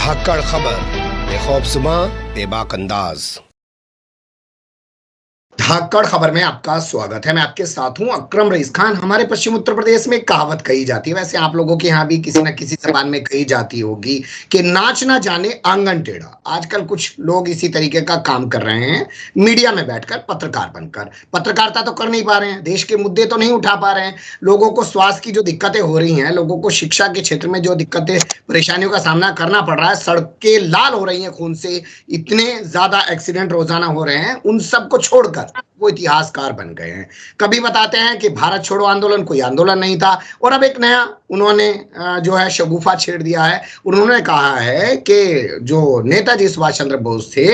धाकड़ खबर, बेखौफज़ुमा, बेबाक अंदाज। धाकड़ खबर में आपका स्वागत है। मैं आपके साथ हूं अकरम रईस खान। हमारे पश्चिम उत्तर प्रदेश में एक कहावत कही जाती है, वैसे आप लोगों के यहाँ भी किसी न किसी जबान में कही जाती होगी कि नाच ना जाने आंगन टेढ़ा। आजकल कुछ लोग इसी तरीके का काम कर रहे हैं, मीडिया में बैठकर पत्रकार बनकर। पत्रकारिता तो कर नहीं पा रहे हैं, देश के मुद्दे तो नहीं उठा पा रहे हैं, लोगों को स्वास्थ्य की जो दिक्कतें हो रही हैं, लोगों को शिक्षा के क्षेत्र में जो दिक्कतें परेशानियों का सामना करना पड़ रहा है, सड़कें लाल हो रही हैं खून से, इतने ज्यादा एक्सीडेंट रोजाना हो रहे हैं, उन सबको छोड़कर वो इतिहासकार बन गए हैं। कभी बताते हैं कि भारत छोड़ो आंदोलन कोई आंदोलन नहीं था, और अब एक नया उन्होंने जो है शगुफा छेड़ दिया है। उन्होंने कहा है कि जो नेताजी सुभाष चंद्र बोस थे,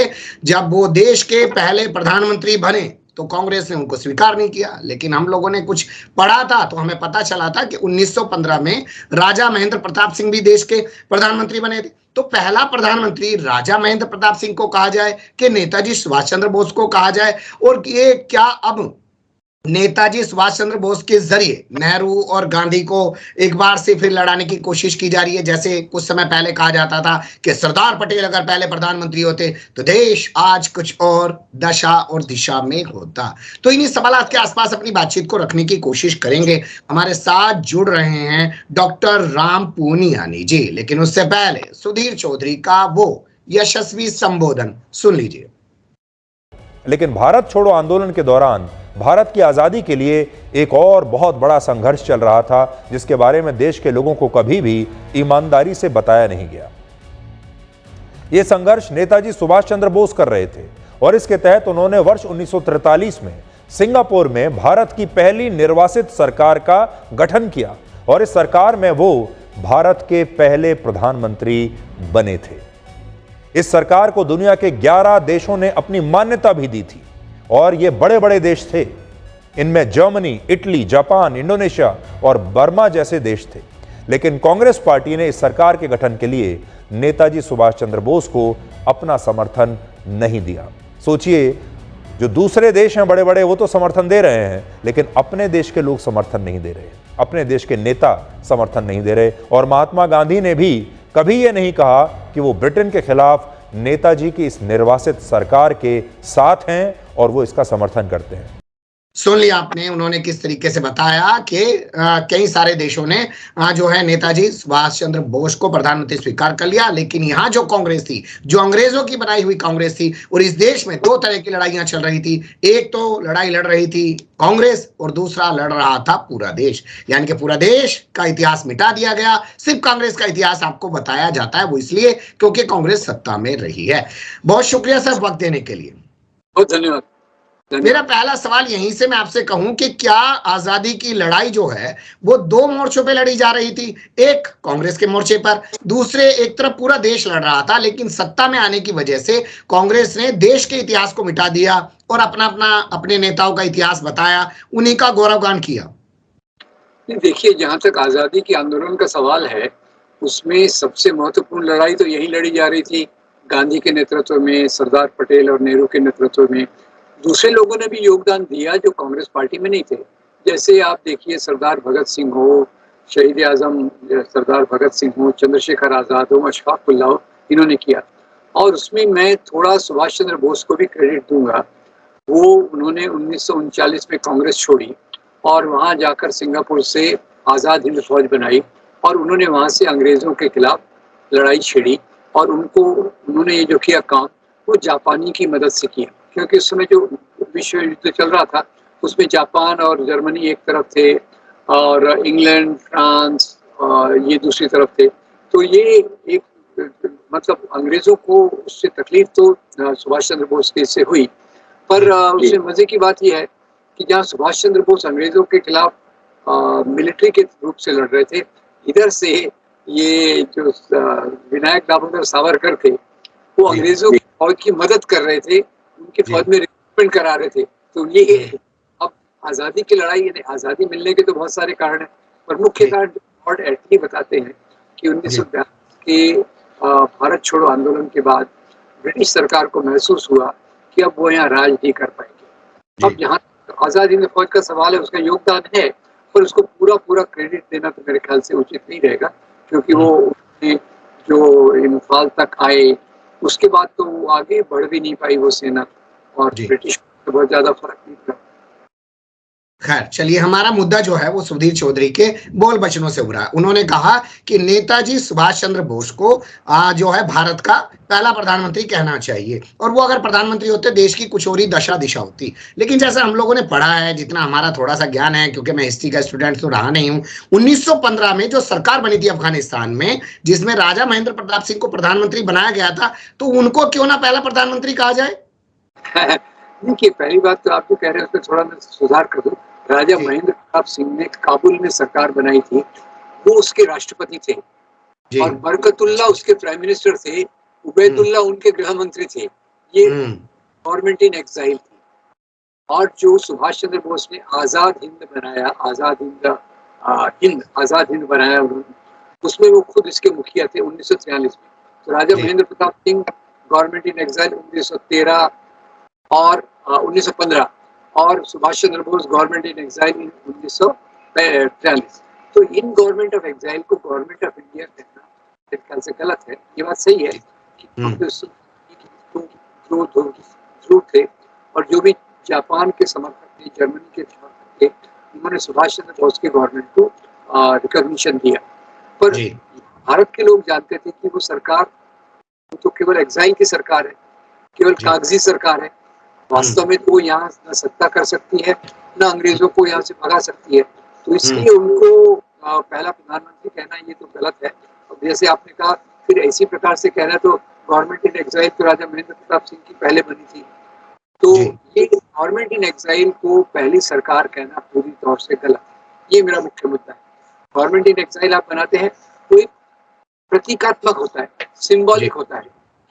जब वो देश के पहले प्रधानमंत्री बने तो कांग्रेस ने उनको स्वीकार नहीं किया, लेकिन हम लोगों ने कुछ पढ़ा था तो हमें पता चला था कि 1915 में राजा महेंद्र प्रताप सिंह भी देश के प्रधानमंत्री बने थे। तो पहला प्रधानमंत्री राजा महेंद्र प्रताप सिंह को कहा जाए कि नेताजी सुभाष चंद्र बोस को कहा जाए, और ये क्या अब नेताजी सुभाष चंद्र बोस के जरिए नेहरू और गांधी को एक बार से फिर लड़ाने की कोशिश की जा रही है? जैसे कुछ समय पहले कहा जाता था कि सरदार पटेल अगर पहले प्रधानमंत्री होते तो देश आज कुछ और दशा और दिशा में होता। तो इन्हीं सवालात के आसपास अपनी बातचीत को रखने की कोशिश करेंगे। हमारे साथ जुड़ रहे हैं डॉक्टर राम पूनियानी जी, लेकिन उससे पहले सुधीर चौधरी का वो यशस्वी संबोधन सुन लीजिए। लेकिन भारत छोड़ो आंदोलन के दौरान भारत की आजादी के लिए एक और बहुत बड़ा संघर्ष चल रहा था, जिसके बारे में देश के लोगों को कभी भी ईमानदारी से बताया नहीं गया। यह संघर्ष नेताजी सुभाष चंद्र बोस कर रहे थे, और इसके तहत उन्होंने वर्ष 1943 में सिंगापुर में भारत की पहली निर्वासित सरकार का गठन किया, और इस सरकार में वो भारत के पहले प्रधानमंत्री बने थे। इस सरकार को दुनिया के 11 देशों ने अपनी मान्यता भी दी थी, और ये बड़े बड़े देश थे। इनमें जर्मनी, इटली, जापान, इंडोनेशिया और बर्मा जैसे देश थे। लेकिन कांग्रेस पार्टी ने इस सरकार के गठन के लिए नेताजी सुभाष चंद्र बोस को अपना समर्थन नहीं दिया। सोचिए, जो दूसरे देश हैं बड़े बड़े, वो तो समर्थन दे रहे हैं, लेकिन अपने देश के लोग समर्थन नहीं दे रहे, अपने देश के नेता समर्थन नहीं दे रहे। और महात्मा गांधी ने भी कभी यह नहीं कहा कि वो ब्रिटेन के खिलाफ नेताजी की इस निर्वासित सरकार के साथ हैं और वो इसका समर्थन करते हैं। सुन लिया आपने, उन्होंने किस तरीके से बताया कि कई सारे देशों ने जो है नेताजी सुभाष चंद्र बोस को प्रधानमंत्री स्वीकार कर लिया, लेकिन यहाँ जो कांग्रेस थी, जो अंग्रेजों की बनाई हुई कांग्रेस थी, और इस देश में दो तरह की लड़ाइयां चल रही थी। एक तो लड़ाई लड़ रही थी कांग्रेस, और दूसरा लड़ रहा था पूरा देश, यानी कि पूरा देश का इतिहास मिटा दिया गया, सिर्फ कांग्रेस का इतिहास आपको बताया जाता है। वो इसलिए क्योंकि कांग्रेस सत्ता में रही है। बहुत शुक्रिया सर वक्त देने के लिए। बहुत धन्यवाद। मेरा पहला सवाल यहीं से मैं आपसे कहूं कि क्या आजादी की लड़ाई जो है वो दो मोर्चों पे लड़ी जा रही थी? एक कांग्रेस के मोर्चे पर, दूसरे एक तरफ पूरा देश लड़ रहा था, लेकिन सत्ता में आने की वजह से कांग्रेस ने देश के इतिहास को मिटा दिया और अपने नेताओं का इतिहास बताया, उन्हीं का गौरवगान किया। देखिए, जहां तक आजादी के आंदोलन का सवाल है, उसमें सबसे महत्वपूर्ण लड़ाई तो यही लड़ी जा रही थी, गांधी के नेतृत्व में, सरदार पटेल और नेहरू के नेतृत्व में। दूसरे लोगों ने भी योगदान दिया जो कांग्रेस पार्टी में नहीं थे। जैसे आप देखिए, सरदार भगत सिंह हो, शहीद आजम सरदार भगत सिंह हो, चंद्रशेखर आजाद हो, अशफाक उल्लाह हो, इन्होंने किया। और उसमें मैं थोड़ा सुभाष चंद्र बोस को भी क्रेडिट दूंगा। वो उन्होंने 1939 में कांग्रेस छोड़ी और वहाँ जाकर सिंगापुर से आज़ाद हिंद फौज बनाई, और उन्होंने वहाँ से अंग्रेज़ों के खिलाफ लड़ाई छेड़ी। और उन्होंने ये जो किया काम, वो जापानी की मदद से किया, क्योंकि उस समय जो विश्व युद्ध चल रहा था उसमें जापान और जर्मनी एक तरफ थे और इंग्लैंड, फ्रांस ये दूसरी तरफ थे। तो ये एक मतलब अंग्रेज़ों को उससे तकलीफ तो सुभाष चंद्र बोस के से हुई, पर उसमें मज़े की बात यह है कि जहाँ सुभाष चंद्र बोस अंग्रेज़ों के खिलाफ मिलिट्री के रूप से लड़ रहे थे, इधर से ये जो विनायक दामोदर सावरकर थे, वो अंग्रेज़ों की फौज की मदद कर रहे थे, उनकी फौज में रिक्रूटमेंट करा रहे थे। तो ये अब आज़ादी की लड़ाई, यानी आज़ादी मिलने के तो बहुत सारे कारण हैं, पर मुख्य कारण लॉर्ड एटली बताते हैं कि 1942 के भारत छोड़ो आंदोलन के बाद ब्रिटिश सरकार को महसूस हुआ कि अब वो यहाँ राज नहीं कर पाएंगे। अब यहाँ आज़ाद हिंद फौज का सवाल है, उसका योगदान है, पर उसको पूरा क्रेडिट देना तो मेरे ख्याल से उचित नहीं रहेगा, क्योंकि वो जो इम्फाल तक आए, उसके बाद तो वो आगे बढ़ भी नहीं पाई वो सेना, और जी। ब्रिटिश को बहुत ज्यादा फर्क नहीं पड़ा। खैर चलिए, हमारा मुद्दा जो है वो सुधीर चौधरी के बोल बचनों से उभरा। उन्होंने कहा कि नेताजी सुभाष चंद्र बोस को जो है भारत का पहला प्रधानमंत्री कहना चाहिए, और वो अगर प्रधानमंत्री होते देश की कुछ और ही दशा दिशा होती। लेकिन जैसा हम लोगों ने पढ़ा है, जितना हमारा थोड़ा सा ज्ञान है, क्योंकि मैं हिस्ट्री का स्टूडेंट तो रहा नहीं हूं, 1915 में जो सरकार बनी थी अफगानिस्तान में, जिसमें राजा महेंद्र प्रताप सिंह को प्रधानमंत्री बनाया गया था, तो उनको क्यों ना पहला प्रधानमंत्री कहा जाए? देखिए, पहली बात तो आप जो कह रहे हैं उसमें थोड़ा मैं सुधार कर दूं। राजा महेंद्र प्रताप सिंह ने काबुल में सरकार बनाई थी, वो उसके राष्ट्रपति थे, और बरकतुल्ला उसके प्राइम मिनिस्टर थे, उबैदुल्ला उनके गृह मंत्री थे। ये गवर्नमेंट इन एक्साइल थी। और जो सुभाष चंद्र बोस ने आजाद हिंद बनाया, आजाद हिंद बनाया उन्होंने, उसमें वो खुद इसके मुखिया थे 1943 में। तो Raja Mahendra Pratap Singh government in exile 1913 और 1915, और Subhash Chandra Bose government in exile 1943। तो इन गवर्नमेंट ऑफ एक्साइल को गवर्नमेंट ऑफ इंडिया कहना एक ख्याल से गलत है। ये बात सही है कि जो थे और जो भी जापान के समर्थक थे, जर्मनी के समर्थक थे, उन्होंने सुभाष चंद्र बोस के गवर्नमेंट को रिकॉग्निशन दिया। पर भारत के लोग जानते थे कि वो सरकार तो केवल एक्साइल की सरकार है, केवल कागजी सरकार है। वास्तव में तो वो यहाँ न सत्ता कर सकती है, न अंग्रेजों को यहाँ से भगा सकती है। तो इसलिए उनको पहला प्रधानमंत्री कहना ये तो गलत है। और जैसे आपने कहा, फिर इसी प्रकार से कहना तो गवर्नमेंट इन एक्साइल तो राजा महेंद्र प्रताप सिंह की पहले बनी थी। तो ये गवर्नमेंट इन एक्साइल को पहली सरकार कहना पूरी तौर से गलत है। ये मेरा मुख्य मुद्दा है। गवर्नमेंट इन एक्साइल आप बनाते हैं तो एक प्रतीकात्मक होता है, सिंबॉलिक होता है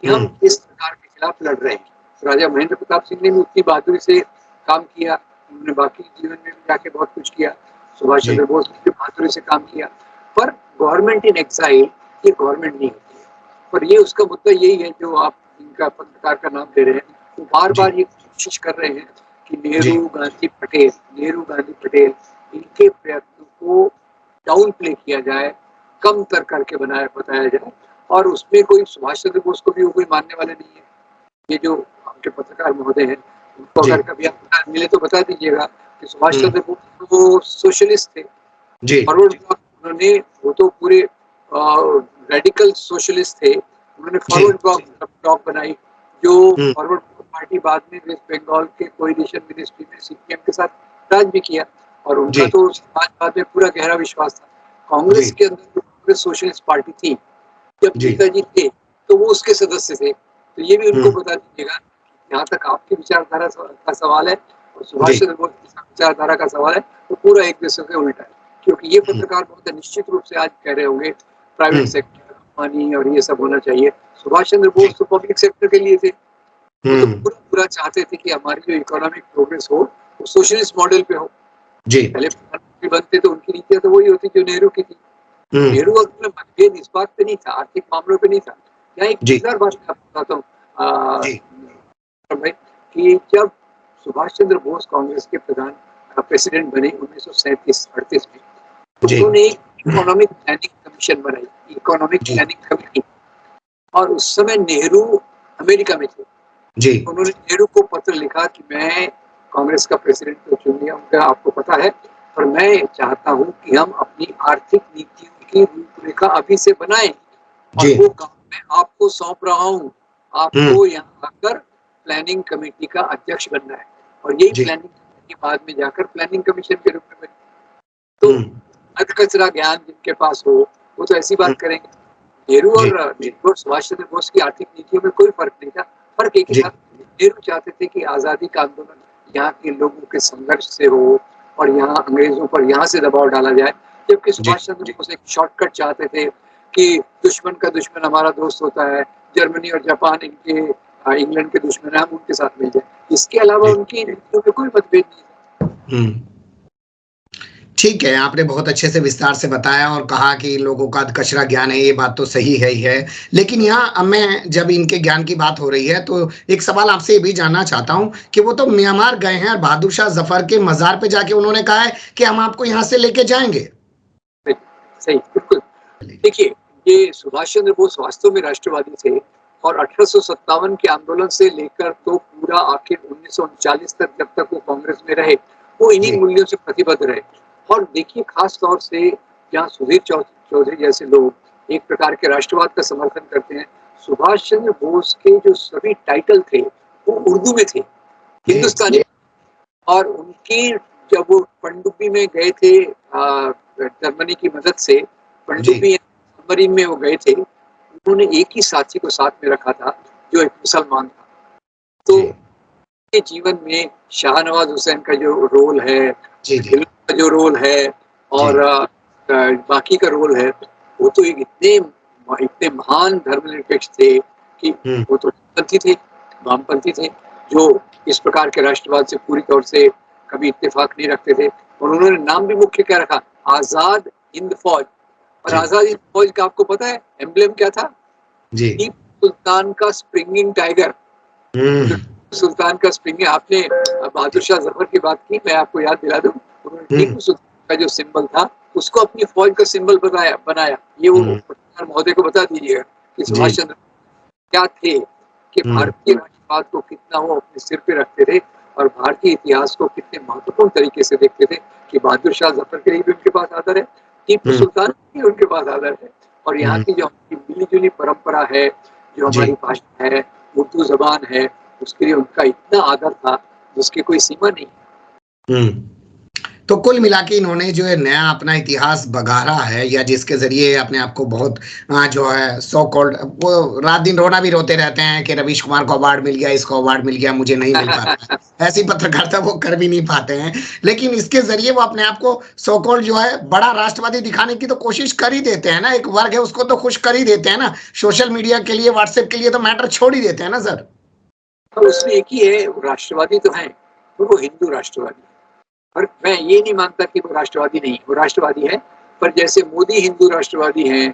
कि हम इस सरकार के खिलाफ लड़ रहे हैं। राजा महेंद्र प्रताप सिंह ने भी उतनी बहादुरी से काम किया, उन्होंने बाकी जीवन में भी जाके बहुत कुछ किया। सुभाष चंद्र बोस ने भी बहादुरी से काम किया। पर गवर्नमेंट इन एक्साइल ये गवर्नमेंट नहीं होती है। पर ये उसका मुद्दा यही है जो आप इनका पत्रकार का नाम दे रहे हैं, वो बार बार ये कोशिश कर रहे हैं कि नेहरू गांधी पटेल इनके प्रयत्नों को डाउन प्ले किया जाए, कम तर करके बताया जाए, और उसमें कोई सुभाष चंद्र बोस को भी वो कोई मानने वाले नहीं है। ये जो आपके पत्रकार महोदय हैं, उनको अगर कभी आप मिले तो बता दीजिएगा कि सुभाष चंद्र बोस वो सोशलिस्ट थे, फॉरवर्ड ब्लॉक उन्होंने, वो तो पूरे रेडिकल सोशलिस्ट थे। उन्होंने फॉरवर्ड ब्लॉक बनाई, जो फॉरवर्ड पार्टी बाद में वेस्ट बंगाल के कोएलिशन मिनिस्ट्री में सीपीएम के साथ राज भी किया, और उनका तो समाजवाद में पूरा गहरा विश्वास था। कांग्रेस के अंदर जो कांग्रेस सोशलिस्ट पार्टी थी, जब नेताजी थे तो वो उसके सदस्य थे। तो ये भी उनको बता दीजिएगा, जहाँ तक आपकी विचारधारा का सवाल है और सुभाष चंद्र बोस की विचारधारा का सवाल है, तो पूरा एक दूसरे से उल्टा है। क्योंकि ये पत्रकार बहुत निश्चित रूप से आज कह रहे होंगे प्राइवेट सेक्टर कंपनी और ये सब होना चाहिए। सुभाष चंद्र बोस तो पब्लिक सेक्टर के लिए थे, तो पूरा चाहते थे कि हमारी जो इकोनॉमिक प्रोग्रेस हो वो सोशलिस्ट मॉडल पे हो। पहले प्रधानमंत्री बनते तो उनकी नीतियां तो वही होती जो नेहरू की थी। नेहरू वक्त में मतभेद इस बात पे नहीं था, आर्थिक मामलों पे नहीं था। यहाँ एक मजेदार बात मैं आपको बताता हूँ कि जब सुभाष चंद्र बोस कांग्रेस के प्रेसिडेंट बने 1937-38 में, उन्होंने एक इकोनॉमिक प्लानिंग कमीशन बनाई, इकोनॉमिक प्लानिंग कमेटी, और उस समय नेहरू अमेरिका में थे। उन्होंने नेहरू को पत्र लिखा कि मैं कांग्रेस का प्रेसिडेंट तो चुन लिया, उनका आपको पता है, पर मैं चाहता हूं कि हम अपनी आर्थिक नीतियों की रूपरेखा अभी से बनाएं, और वो काम मैं आपको सौंप रहा हूं। आपको यहाँ आकर प्लानिंग कमेटी का अध्यक्ष बनना है, और यही प्लानिंग के बाद में जाकर प्लानिंग कमीशन के रूप में बनी। तो कचरा ज्ञान जिनके पास हो वो तो ऐसी बात करेंगे। नेहरू और सुभाष चंद्र बोस की आर्थिक नीतियों में कोई फर्क नहीं था। फर्क एक ही था, नेहरू चाहते थे कि आजादी का आंदोलन यहाँ के लोगों के संघर्ष से हो और यहाँ अंग्रेजों पर यहाँ से दबाव डाला जाए, जबकि सुभाष चंद्र बोस एक शॉर्टकट चाहते थे कि दुश्मन का दुश्मन हमारा दोस्त होता है, जर्मनी और जापान इनके इंग्लैंड के दुश्मन है, हम उनके साथ मिल जाए। इसके अलावा उनकी नीतियों में कोई मतभेद नहीं था। ठीक है, आपने बहुत अच्छे से विस्तार से बताया और कहा कि लोगों का कचरा ज्ञान है, ये बात तो सही है ही है। लेकिन यहाँ मैं जब इनके ज्ञान की बात हो रही है तो एक सवाल आपसे ये भी जानना चाहता हूँ कि वो तो म्यांमार गए हैं और बहादुर शाह जफर के मजार पे जाके उन्होंने कहा है कि हम आपको यहाँ से लेके जाएंगे। सही, बिल्कुल। देखिए, ये सुभाष चंद्र बोस वास्तव में राष्ट्रवादी थे और 1857 के आंदोलन से लेकर तो पूरा आखिर 1939 तक, जब तक वो कांग्रेस में रहे, वो इन्हीं मूल्यों से प्रतिबद्ध रहे। और देखिए, खास तौर से जहाँ सुधीर चौधरी जैसे लोग एक प्रकार के राष्ट्रवाद का समर्थन करते हैं, सुभाष चंद्र बोस के जो सभी टाइटल थे वो उर्दू में थे, हिंदुस्तानी। और उनकी जब वो पनडुब्बी में गए थे जर्मनी की मदद से, पनडुब्बी सबमरीन में वो गए थे, उन्होंने एक ही साथी को साथ में रखा था जो एक मुसलमान था। तो के जीवन में शाहनवाज हुसैन का जो रोल है, का जो रोल है और बाकी का रोल है, वो तो एक इतने महान धर्मनिरपेक्ष थे कि वो तो वामपंथी थे, जो इस प्रकार के राष्ट्रवाद से पूरी तौर से कभी इत्तेफाक नहीं रखते थे। और उन्होंने नाम भी मुख्य क्या रखा, आजाद हिंद फौज। और आजाद हिंद फौज का आपको पता है एम्ब्लेम क्या था? टीपू सुल्तान का स्प्रिंगिंग टाइगर। सुल्तान का स्प्रिंगिंग, आपने बहादुर शाह जफर की बात की, मैं आपको याद दिला दूं, टीपू सुल्तान का जो सिंबल था उसको अपनी फौज का सिंबल बनाया। ये वो महोदय को बता दीजिएगा कि सुभाष चंद्र क्या थे, कि भारतीय राष्ट्रवाद को कितना वो अपने सिर पे रखते थे और भारतीय इतिहास को कितने महत्वपूर्ण तरीके से देखते थे। कि बहादुर शाह जफर के लिए भी उनके पास आदर है, टीपू सुल्तान के उनके पास आदर है, और यहाँ की जो हमारी मिली जुली परंपरा है, जो हमारी भाषा है, उर्दू जबान है, उसके लिए उनका इतना आदर था जिसकी कोई सीमा नहीं। तो कुल मिला के इन्होंने जो है नया अपना इतिहास बघारा है, या जिसके जरिए अपने आप को बहुत जो है सो कॉल्ड, वो रात दिन रोना भी रोते रहते हैं कि रवीश कुमार को अवार्ड मिल गया, इसको अवार्ड मिल गया, मुझे नहीं मिल पाता। ऐसी पत्रकारिता वो कर भी नहीं पाते हैं, लेकिन इसके जरिए वो अपने आप को सो कॉल्ड जो है बड़ा राष्ट्रवादी दिखाने की तो कोशिश कर ही देते हैं ना। एक वर्ग है उसको तो खुश कर ही देते हैं ना, सोशल मीडिया के लिए, व्हाट्सएप के लिए तो मैटर छोड़ ही देते हैं ना सर। उसमें एक ही है, राष्ट्रवादी तो है, वो हिंदू राष्ट्रवादी। और मैं ये नहीं मानता कि वो राष्ट्रवादी नहीं, वो राष्ट्रवादी है, पर जैसे मोदी हिंदू राष्ट्रवादी हैं,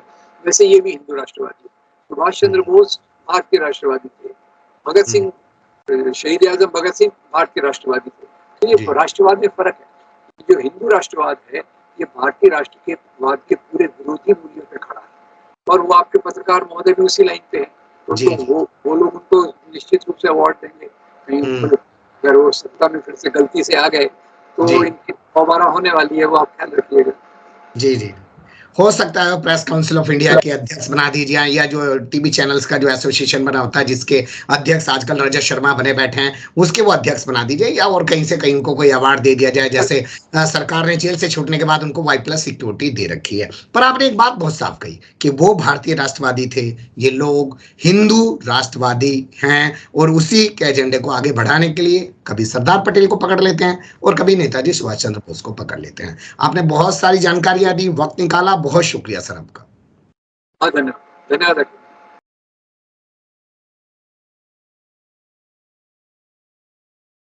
वैसे ये भी हिंदू राष्ट्रवादी है। सुभाष चंद्र बोस भारतीय राष्ट्रवादी थे, भगत सिंह, शहीद आजम भगत सिंह भारतीय राष्ट्रवादी थे। तो ये राष्ट्रवाद में फर्क है। जो हिंदू राष्ट्रवाद है, ये भारतीय राष्ट्रवाद के पूरे विरोधी मूल्यों पर खड़ा है, और वो आपके पत्रकार महोदय भी उसी लाइन पे है। तो वो लोग उनको निश्चित रूप से अवार्ड देंगे। कहीं अगर वो सत्ता में फिर से गलती से आ गए तो इनकी दोबारा होने वाली है, वो आप ख्याल रखिएगा। जी, हो सकता है प्रेस काउंसिल ऑफ इंडिया के अध्यक्ष बना दीजिए, या जो टीवी चैनल्स का जो एसोसिएशन बना होता है जिसके अध्यक्ष आजकल रजत शर्मा बने बैठे हैं, उसके वो अध्यक्ष बना दीजिए, या और कहीं से कहीं उनको कोई अवार्ड दे दिया जाए। जैसे सरकार ने जेल से छूटने के बाद उनको Y+ सिक्योरिटी दे रखी है। पर आपने एक बात बहुत साफ कही कि वो भारतीय राष्ट्रवादी थे, ये लोग हिंदू राष्ट्रवादी हैं, और उसी के एजेंडे को आगे बढ़ाने के लिए कभी सरदार पटेल को पकड़ लेते हैं और कभी नेताजी सुभाष चंद्र बोस को पकड़ लेते हैं। आपने बहुत सारी जानकारियां दी, वक्त निकाला, बहुत शुक्रिया सर आपका। धन्यवाद।